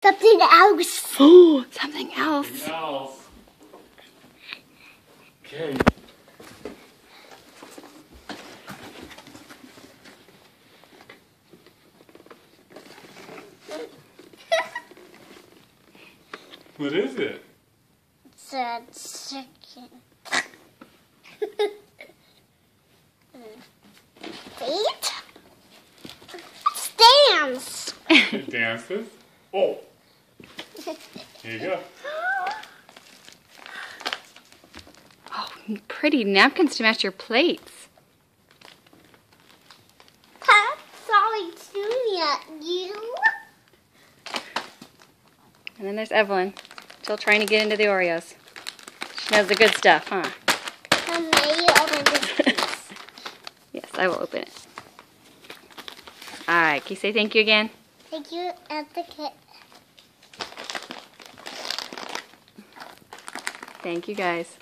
Something else. Oh, something else. Something else. Okay. What is it? It's a chicken. Feet? Stands. It dances. Oh. Here you go. Oh, pretty napkins to match your plates. That's all shooting at you. And then there's Evelyn, still trying to get into the Oreos. She knows the good stuff, huh? May you open this piece? Yes, I will open it. All right, can you say thank you again? Thank you, Advocate. Thank you, guys.